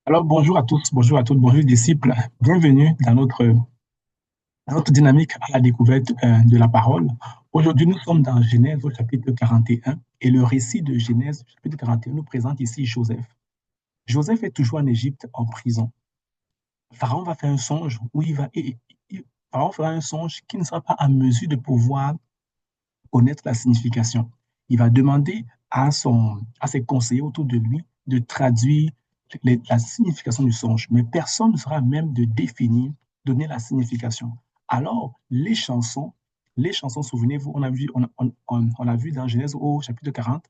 Alors, bonjour à tous, bonjour à toutes, bonjour disciples. Bienvenue dans notre dynamique à la découverte de la parole. Aujourd'hui, nous sommes dans Genèse au chapitre 41 et le récit de Genèse, chapitre 41, nous présente ici Joseph. Joseph est toujours en Égypte en prison. Pharaon va faire un songe où Pharaon fera un songe qui ne sera pas en mesure de pouvoir connaître la signification. Il va demander à ses conseillers autour de lui de traduire la signification du songe, mais personne ne sera même de définir, donner la signification. Alors, les chansons, souvenez-vous, on a vu dans Genèse au chapitre 40,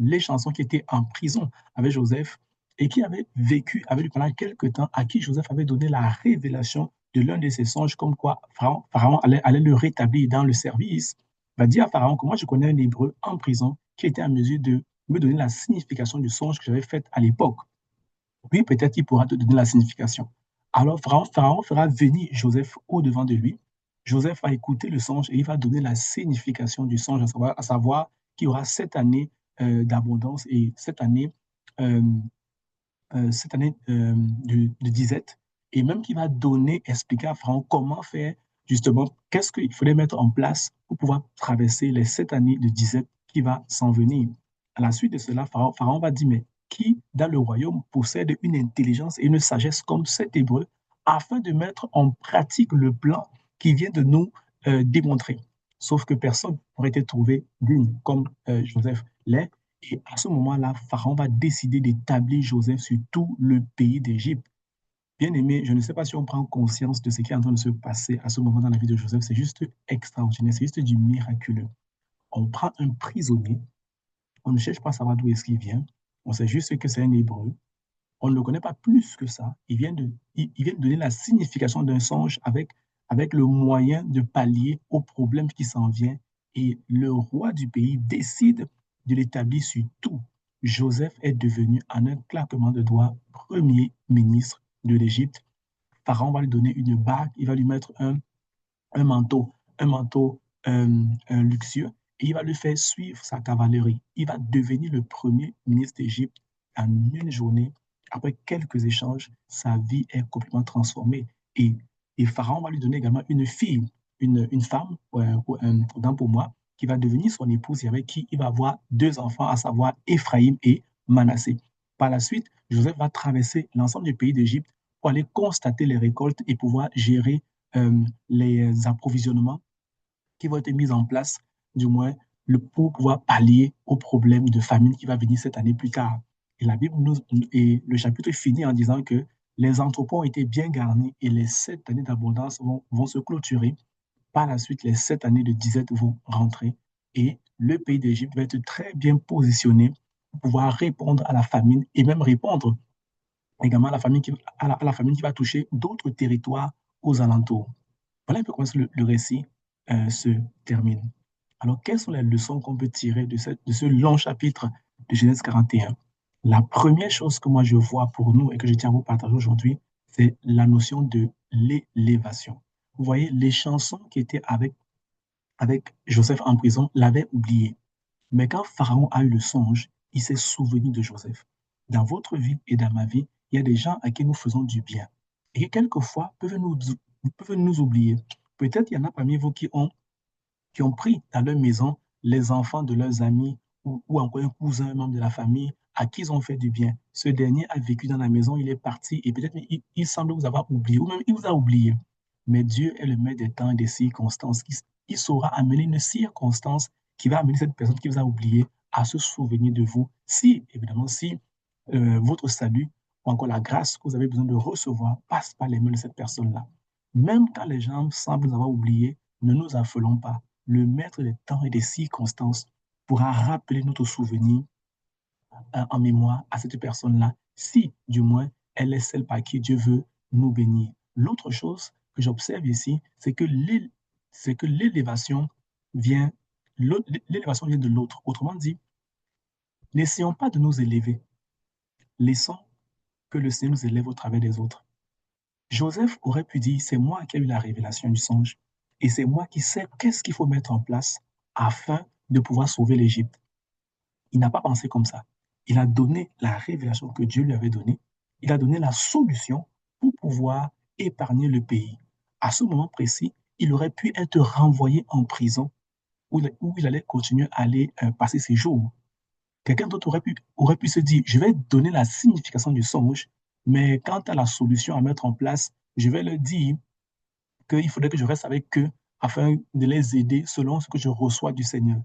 les chansons qui étaient en prison avec Joseph et qui avaient vécu avec lui pendant quelques temps, à qui Joseph avait donné la révélation de l'un de ses songes, comme quoi Pharaon allait le rétablir dans le service. Il va dire à Pharaon que moi, je connais un Hébreu en prison qui était en mesure de me donner la signification du songe que j'avais fait à l'époque. Oui, peut-être il pourra te donner la signification. Alors, Pharaon fera venir Joseph au-devant de lui. Joseph va écouter le songe et il va donner la signification du songe, à savoir qu'il y aura 7 années d'abondance et 7 années, euh, 7 années de disette. Et même qu'il va donner, expliquer à Pharaon comment faire, justement, qu'est-ce qu'il fallait mettre en place pour pouvoir traverser les 7 années de disette qui va s'en venir. À la suite de cela, Pharaon va dire, mais qui dans le royaume possède une intelligence et une sagesse comme cet Hébreu afin de mettre en pratique le plan qui vient de nous démontrer. Sauf que personne n'aurait été trouvé digne comme Joseph l'est. Et à ce moment-là, Pharaon va décider d'établir Joseph sur tout le pays d'Égypte. Bien aimé, je ne sais pas si on prend conscience de ce qui est en train de se passer à ce moment dans la vie de Joseph. C'est juste extraordinaire, c'est juste du miraculeux. On prend un prisonnier, on ne cherche pas à savoir d'où est-ce qu'il vient, on sait juste que c'est un Hébreu, on ne le connaît pas plus que ça. Il vient de donner la signification d'un songe avec le moyen de pallier au problème qui s'en vient. Et le roi du pays décide de l'établir sur tout. Joseph est devenu, en un claquement de doigts, premier ministre de l'Égypte. Pharaon va lui donner une bague, il va lui mettre un manteau, un manteau luxueux, et il va lui faire suivre sa cavalerie. Il va devenir le premier ministre d'Égypte en une journée. Après quelques échanges, sa vie est complètement transformée. Et, et Pharaon va lui donner également une fille, une femme, autant pour moi, qui va devenir son épouse et avec qui il va avoir deux enfants, à savoir Éphraïm et Manassé. Par la suite, Joseph va traverser l'ensemble du pays d'Égypte pour aller constater les récoltes et pouvoir gérer les approvisionnements qui vont être mis en place, du moins pour pouvoir pallier au problème de famine qui va venir cette année plus tard. Et la Bible et le chapitre finit en disant que les entrepôts ont été bien garnis et les 7 années d'abondance vont se clôturer. Par la suite, les 7 années de disette vont rentrer et le pays d'Égypte va être très bien positionné pour pouvoir répondre à la famine et même répondre également à la famine qui va toucher d'autres territoires aux alentours. Voilà un peu comment le récit se termine. Alors, quelles sont les leçons qu'on peut tirer de ce long chapitre de Genèse 41? La première chose que moi je vois pour nous et que je tiens à vous partager aujourd'hui, c'est la notion de l'élévation. Vous voyez, les chansons qui étaient avec Joseph en prison l'avaient oublié. Mais quand Pharaon a eu le songe, il s'est souvenu de Joseph. Dans votre vie et dans ma vie, il y a des gens à qui nous faisons du bien et qui quelquefois peuvent nous oublier. Peut-être il y en a parmi vous qui ont pris dans leur maison les enfants de leurs amis ou encore un cousin, un membre de la famille à qui ils ont fait du bien. Ce dernier a vécu dans la maison, il est parti et peut-être il semble vous avoir oublié ou même il vous a oublié. Mais Dieu est le maître des temps et des circonstances. Il saura amener une circonstance qui va amener cette personne qui vous a oublié à se souvenir de vous. Si, évidemment, si votre salut ou encore la grâce que vous avez besoin de recevoir passe par les mains de cette personne-là. Même quand les gens semblent nous avoir oubliés, ne nous affolons pas. Le maître des temps et des circonstances pourra rappeler notre souvenir en mémoire à cette personne-là, si du moins elle est celle par qui Dieu veut nous bénir. L'autre chose que j'observe ici, c'est que vient, l'élévation vient de l'autre. Autrement dit, n'essayons pas de nous élever. Laissons que le Seigneur nous élève au travers des autres. Joseph aurait pu dire, c'est moi qui ai eu la révélation du songe et c'est moi qui sais qu'est-ce qu'il faut mettre en place afin de pouvoir sauver l'Égypte. Il n'a pas pensé comme ça. Il a donné la révélation que Dieu lui avait donnée il a donné la solution pour pouvoir épargner le pays. À ce moment précis, il aurait pu être renvoyé en prison où il allait continuer à aller passer ses jours. Quelqu'un d'autre aurait pu se dire, je vais donner la signification du songe, mais quant à la solution à mettre en place, je vais leur dire qu'il faudrait que je reste avec eux afin de les aider selon ce que je reçois du Seigneur.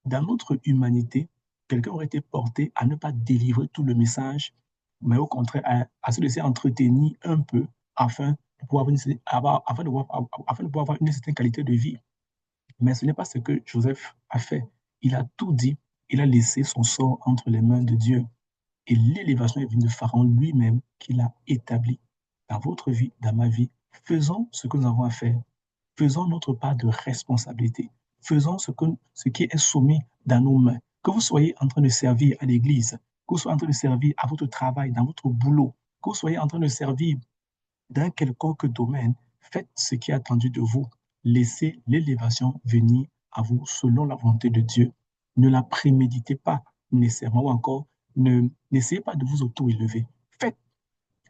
Dans notre humanité, quelqu'un aurait été porté à ne pas délivrer tout le message, mais au contraire à se laisser entretenir un peu afin de pouvoir afin de pouvoir avoir une certaine qualité de vie. Mais ce n'est pas ce que Joseph a fait. Il a tout dit. Il a laissé son sort entre les mains de Dieu. Et l'élévation est venue de Pharaon lui-même qui l'a établi. Dans votre vie, dans ma vie, faisons ce que nous avons à faire. Faisons notre part de responsabilité. Faisons ce qui est soumis dans nos mains. Que vous soyez en train de servir à l'église, que vous soyez en train de servir à votre travail, dans votre boulot, que vous soyez en train de servir dans quelconque domaine, faites ce qui est attendu de vous. Laissez l'élévation venir à vous selon la volonté de Dieu. Ne la préméditez pas nécessairement ou encore n'essayez pas de vous auto-élever. Faites,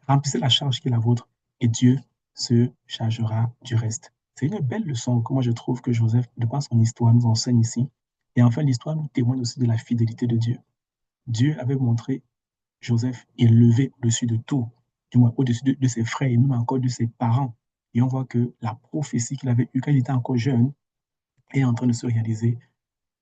remplissez la charge qui est la vôtre et Dieu se chargera du reste. C'est une belle leçon que moi je trouve que Joseph, de par son histoire, nous enseigne ici. Et enfin, l'histoire nous témoigne aussi de la fidélité de Dieu. Dieu avait montré Joseph élevé au-dessus de tout, du moins au-dessus de ses frères et même encore de ses parents. Et on voit que la prophétie qu'il avait eue quand il était encore jeune est en train de se réaliser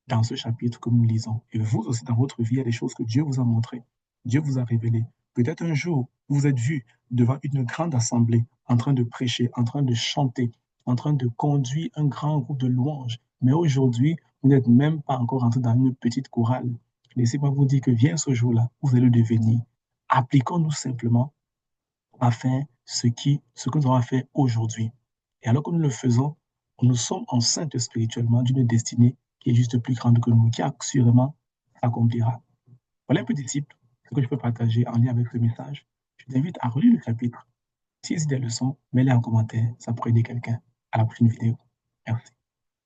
dans ce chapitre que nous lisons. Et vous aussi, dans votre vie, il y a des choses que Dieu vous a montrées, Dieu vous a révélées. Peut-être un jour, vous vous êtes vu devant une grande assemblée, en train de prêcher, en train de chanter, en train de conduire un grand groupe de louanges. Mais aujourd'hui, vous n'êtes même pas encore entré dans une petite chorale. Laissez-moi vous dire que vient ce jour-là, vous allez le devenir. Appliquons-nous simplement à faire ce que nous avons fait aujourd'hui. Et alors que nous le faisons, nous sommes enceintes spirituellement d'une destinée qui est juste plus grande que nous, qui assurément s'accomplira. Voilà un peu des tips, ce que je peux partager en lien avec ce message. Je t'invite à relire le chapitre. Si y a des leçons, mets-les en commentaire, ça pourrait aider quelqu'un. À la prochaine vidéo. Merci.